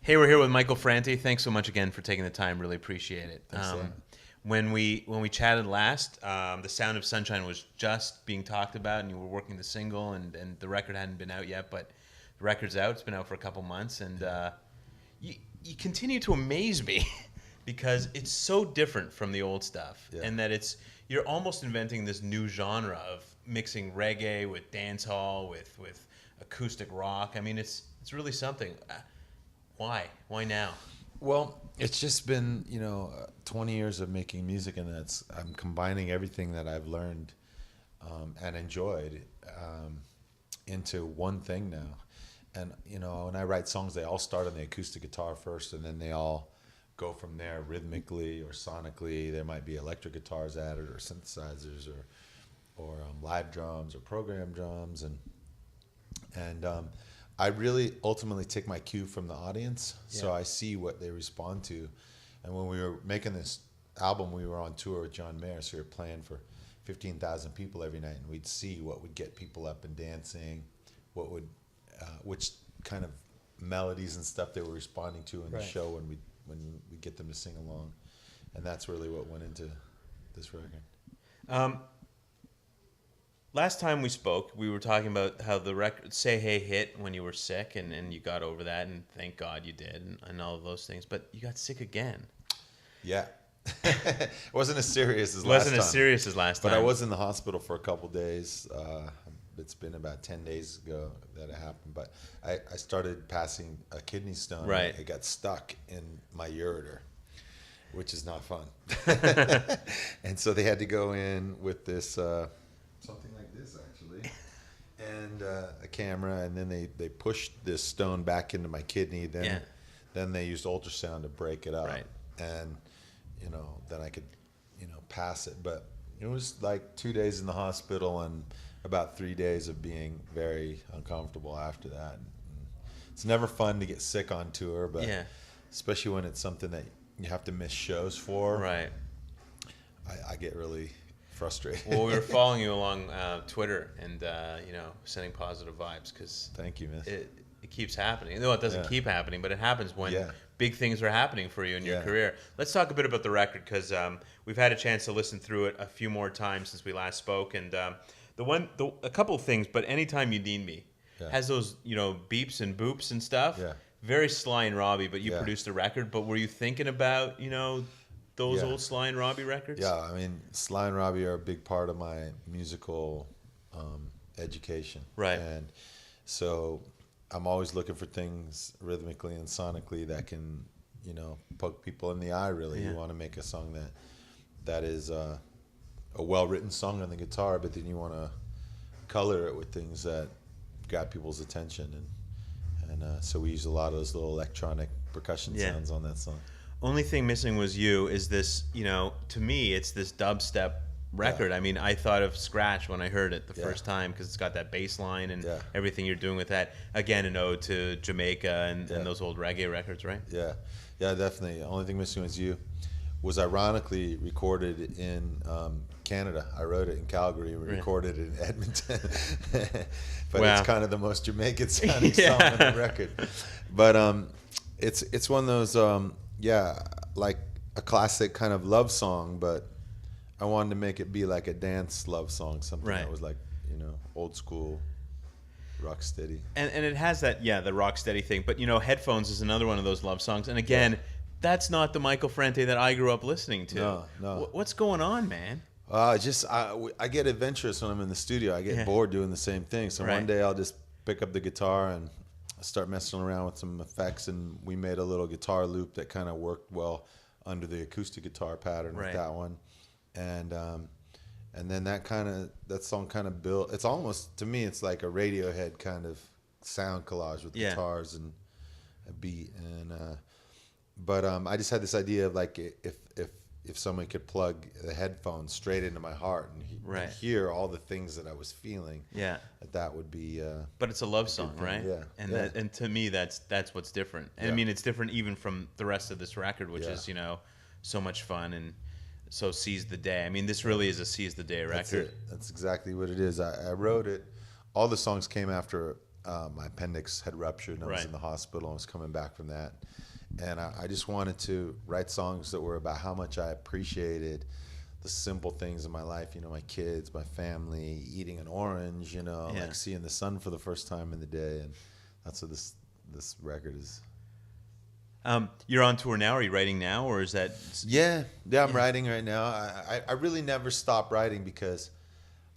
Hey, we're here with Michael Franti. Thanks so much again for taking the time. Really appreciate it. Thanks, Sam. When we chatted last, The Sound of Sunshine was just being talked about, and you were working the single, and the record hadn't been out yet, but the record's out. It's been out for a couple months, and you continue to amaze me because it's so different from the old stuff, and that you're almost inventing this new genre of mixing reggae with dancehall with acoustic rock. I mean, it's really something. Why? Why now? Well, it's just been 20 years of making music, and I'm combining everything that I've learned and enjoyed into one thing now. And when I write songs, they all start on the acoustic guitar first, and then they all go from there rhythmically or sonically. There might be electric guitars added, or synthesizers, or live drums, or program drums, and I really ultimately take my cue from the audience, so I see what they respond to. And when we were making this album, we were on tour with John Mayer, so we were playing for 15,000 people every night, and we'd see what would get people up and dancing, which kind of melodies and stuff they were responding to in the show when we get them to sing along, and that's really what went into this record. Last time we spoke, we were talking about how the record "Say Hey" hit when you were sick, and you got over that, and thank God you did, and all of those things. But you got sick again. Yeah. It wasn't as serious as last time. Wasn't as serious as last time. But I was in the hospital for a couple days. It's been about 10 days ago that it happened. But I started passing a kidney stone. Right. It got stuck in my ureter, which is not fun. And so they had to go in with this... something like this, actually, and a camera, and then they pushed this stone back into my kidney. Then they used ultrasound to break it up, and then I could pass it. But it was like 2 days in the hospital and about 3 days of being very uncomfortable after that. And it's never fun to get sick on tour, but especially when it's something that you have to miss shows for. Right. I get really frustrated. Well, we were following you along Twitter and sending positive vibes because thank you, miss. It keeps happening. No, it doesn't keep happening, but it happens when big things are happening for you in your career. Let's talk a bit about the record because we've had a chance to listen through it a few more times since we last spoke, and a couple of things. But Anytime You Need Me has those beeps and boops and stuff. Yeah. Very Sly and Robbie, but you produced the record. But were you thinking about those old Sly and Robbie records? Yeah, I mean, Sly and Robbie are a big part of my musical education. Right. And so I'm always looking for things rhythmically and sonically that can, poke people in the eye, really. You want to make a song that is a well-written song on the guitar, but then you want to color it with things that got people's attention. And so we use a lot of those little electronic percussion sounds on that song. Only thing missing was you. Is this, to me, it's this dubstep record. I mean, I thought of Scratch when I heard it the first time because it's got that bass line and everything you're doing with that. Again, an ode to Jamaica and those old reggae records, right? Yeah, definitely. Only thing missing was you. Was ironically recorded in Canada. I wrote it in Calgary and recorded it in Edmonton. But it's kind of the most Jamaican sounding song on the record. But it's one of those... like a classic kind of love song, but I wanted to make it be like a dance love song, something that was like, old school, rock steady. And it has that, the rock steady thing. But, Headphones is another one of those love songs. And again, that's not the Michael Franti that I grew up listening to. No. What's going on, man? I get adventurous when I'm in the studio. I get bored doing the same thing. So one day I'll just pick up the guitar and start messing around with some effects, and we made a little guitar loop that kind of worked well under the acoustic guitar pattern with that one, and then that song kind of built. It's almost, to me, it's like a Radiohead kind of sound collage with guitars and a beat, and but I just had this idea of like if someone could plug the headphones straight into my heart and hear all the things that I was feeling, that would be. But it's a love song, right? Yeah. And to me, that's what's different. And I mean, it's different even from the rest of this record, which is so much fun and so seize the day. I mean, this really is a seize the day record. That's exactly what it is. I wrote it. All the songs came after my appendix had ruptured and I was Right. in the hospital. I was coming back from that. And I just wanted to write songs that were about how much I appreciated the simple things in my life, you know, my kids, my family, eating an orange, you know, Yeah. like seeing the sun for the first time in the day. And that's what this record is. You're on tour now. Are you writing now, or is that? Yeah, I'm writing right now. I really never stop writing because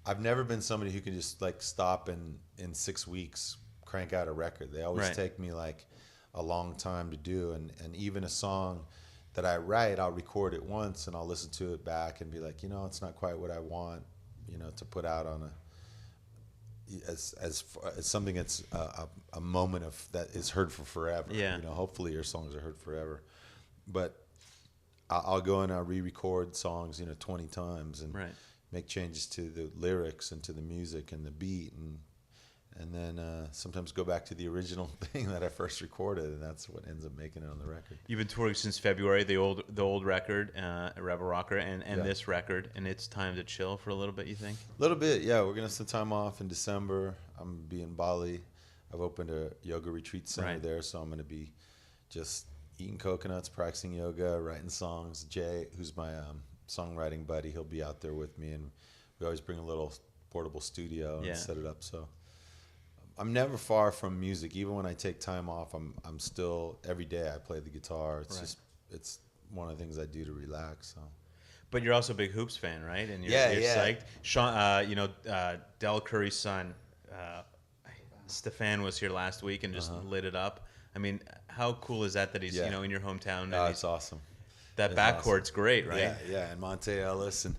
I've never been somebody who can just like stop and in 6 weeks crank out a record. They always Right. take me like a long time to do, and even a song that I write, I'll record it once and I'll listen to it back and be like, you know, it's not quite what I want, you know, to put out on a as something that's a moment of that is heard for forever. Yeah. You know, hopefully your songs are heard forever, but I'll go and I'll re-record songs, you know, 20 times and Right. make changes to the lyrics and to the music and the beat, and then sometimes go back to the original thing that I first recorded, and that's what ends up making it on the record. You've been touring since February. The old record, Rebel Rocker, and Yeah. this record, and it's time to chill for a little bit. You think? A little bit, yeah. We're gonna spend time off in December. I'm gonna be in Bali. I've opened a yoga retreat center Right. there, so I'm gonna be just eating coconuts, practicing yoga, writing songs. Jay, who's my songwriting buddy, he'll be out there with me, and we always bring a little portable studio and Yeah. set it up. So I'm never far from music. Even when I take time off, I'm still every day I play the guitar. It's Right. just it's one of the things I do to relax. So. But you're also a big Hoops fan, right? And you're, Yeah, you're yeah. psyched. Sean, Del Curry's son, Stefan, was here last week and just lit it up. I mean, how cool is that he's Yeah. in your hometown? And Oh, he's, it's awesome. that It's backcourt's great, right? Yeah, and Monte Ellis. And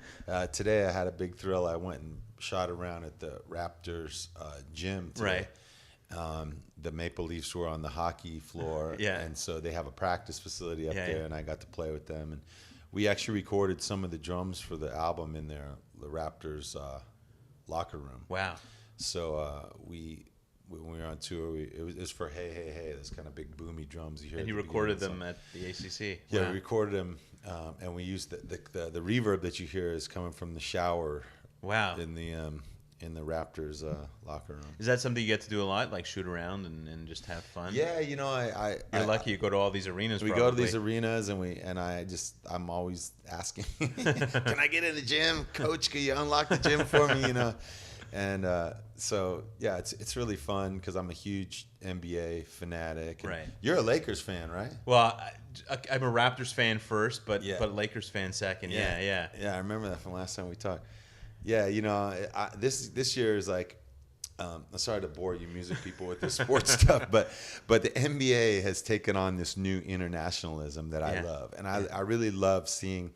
today I had a big thrill. I went and shot around at the Raptors gym today. Right. The Maple Leafs were on the hockey floor. Yeah. And so they have a practice facility up Yeah, there, yeah. and I got to play with them. And we actually recorded some of the drums for the album in the Raptors locker room. Wow. So when we were on tour, it was for Hey Hey Hey, this kind of big boomy drums you hear. And at you the beginning recorded of the them song. at the ACC. Yeah, Wow. we recorded them, and we used the reverb that you hear is coming from the shower Wow. in the Raptors locker room. Is that something you get to do a lot, like shoot around and just have fun? Yeah, you know, You're lucky you go to all these arenas. We probably. go to these arenas, and I'm always asking, can I get in the gym, Coach? Can you unlock the gym for me? You know, and so yeah, it's really fun because I'm a huge NBA fanatic. And Right. You're a Lakers fan, right? Well, I'm a Raptors fan first, but Yeah. Lakers fan second. Yeah. Yeah, I remember that from last time we talked. Yeah, you know, this year is like, I'm sorry to bore you music people with this sports stuff, but the NBA has taken on this new internationalism that I Yeah. love, and I really love seeing,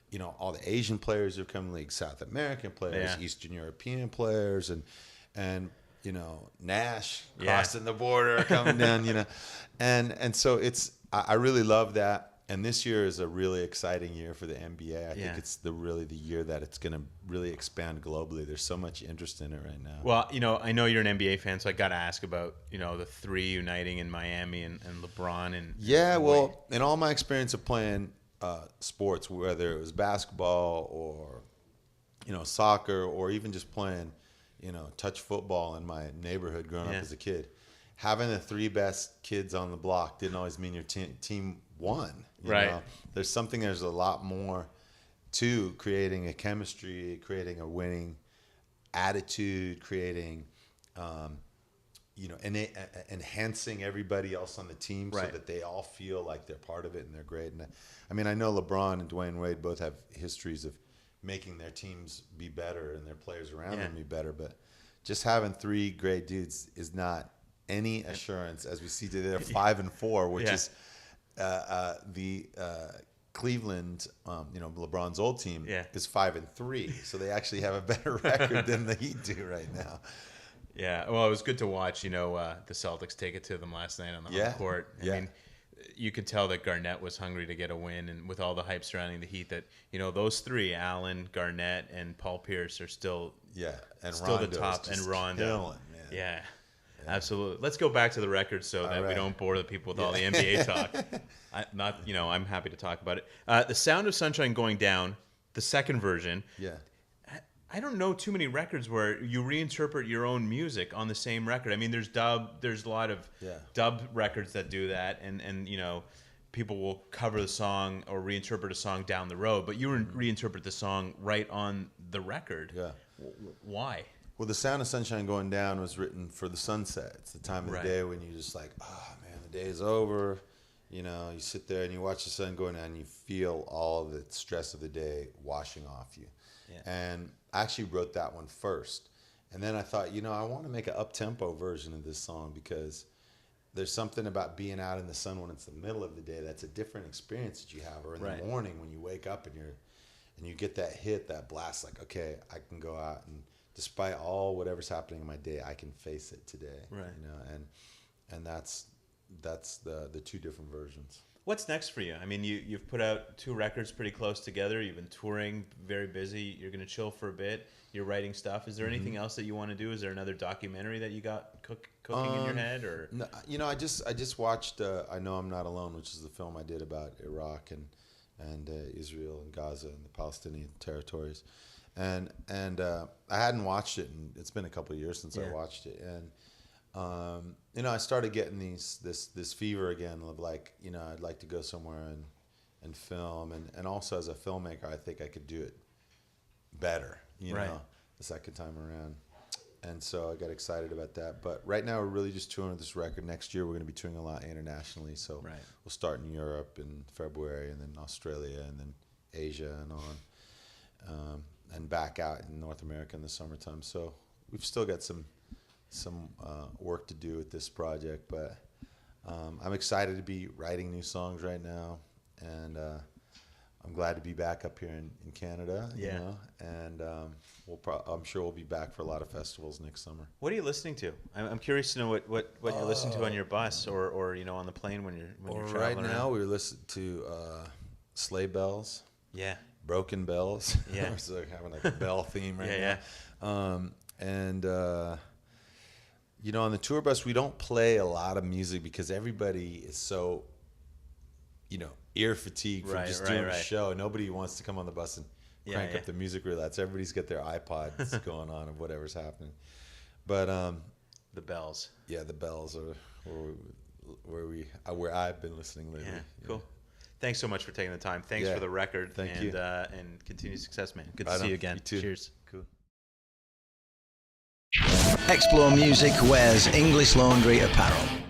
you know, all the Asian players who come in the league, South American players, Yeah. Eastern European players, and you know, Nash Yeah. crossing the border, coming down, you know, and so I really love that. And this year is a really exciting year for the NBA. I think it's really the year that it's going to really expand globally. There's so much interest in it right now. Well, you know, I know you're an NBA fan, so I got to ask about, you know, the three uniting in Miami and LeBron and Yeah, well, in all my experience of playing sports, whether it was basketball or, you know, soccer, or even just playing, you know, touch football in my neighborhood growing up as a kid, having the three best kids on the block didn't always mean your team won. You Right. know? There's a lot more to creating a chemistry, creating a winning attitude, creating, you know, enhancing everybody else on the team so that they all feel like they're part of it and they're great. And I mean, I know LeBron and Dwayne Wade both have histories of making their teams be better and their players around them be better, but just having three great dudes is not any assurance, as we see today. They're 5-4, which is the Cleveland, you know, LeBron's old team is 5-3, so they actually have a better record than the Heat do right now. Yeah, well, it was good to watch, you know, the Celtics take it to them last night on the home court. I mean, you could tell that Garnett was hungry to get a win, and with all the hype surrounding the Heat, that, you know, those three, Allen, Garnett, and Paul Pierce, are still and still the Rondo's top, and just Rondo. killing, man. Yeah, absolutely. Let's go back to the record so that we don't bore the people with all the NBA talk. I'm happy to talk about it. The Sound of Sunshine Going Down, the second version. Yeah. I don't know too many records where you reinterpret your own music on the same record. I mean, there's a lot of dub records that do that, and you know, people will cover the song or reinterpret a song down the road, but you reinterpret the song right on the record. Yeah. Why? Well, The Sound of Sunshine Going Down was written for the sunset. It's the time of the day when you're just like, oh man, the day is over. You know, you sit there and you watch the sun going down and you feel all of the stress of the day washing off you. Yeah. And I actually wrote that one first. And then I thought, you know, I want to make an up-tempo version of this song because there's something about being out in the sun when it's the middle of the day that's a different experience that you have, or in the morning when you wake up and you get that hit, that blast, like, okay, I can go out and despite all whatever's happening in my day, I can face it today. Right. You know, and that's the two different versions. What's next for you? I mean, you've put out 2 records pretty close together. You've been touring, very busy. You're going to chill for a bit. You're writing stuff. Is there anything else that you want to do? Is there another documentary that you got cooking in your head? Or no, you know, I just watched I Know I'm Not Alone, which is the film I did about Iraq and Israel and Gaza and the Palestinian territories, and I hadn't watched it, and it's been a couple of years since I watched it, and you know, I started getting this fever again of like, you know, I'd like to go somewhere and film, and also as a filmmaker, I think I could do it better, you know, the second time around. And so I got excited about that. But right now we're really just touring with this record. Next year we're going to be touring a lot internationally. So we'll start in Europe in February, and then Australia, and then Asia and on, and back out in North America in the summertime. So we've still got some work to do with this project, but I'm excited to be writing new songs right now, and I'm glad to be back up here in Canada, you know, and I'm sure we'll be back for a lot of festivals next summer. What are you listening to? I'm curious to know what you're listening to on your bus or you know, on the plane when you're traveling. Right now we're listening to Sleigh Bells. Yeah. Broken Bells. Yeah. We're having like a bell theme right now. And you know, on the tour bus, we don't play a lot of music because everybody is so, you know, ear fatigued from just doing a show. Nobody wants to come on the bus and crank up the music real loud. So everybody's got their iPods going on of whatever's happening. But the bells. Yeah, the bells are where I've been listening lately. Yeah, cool. Thanks so much for taking the time. Thanks for the record. Thank you. And continued success, man. Good to see you again. You too. Cheers. Cool. Explore Music wears English Laundry apparel.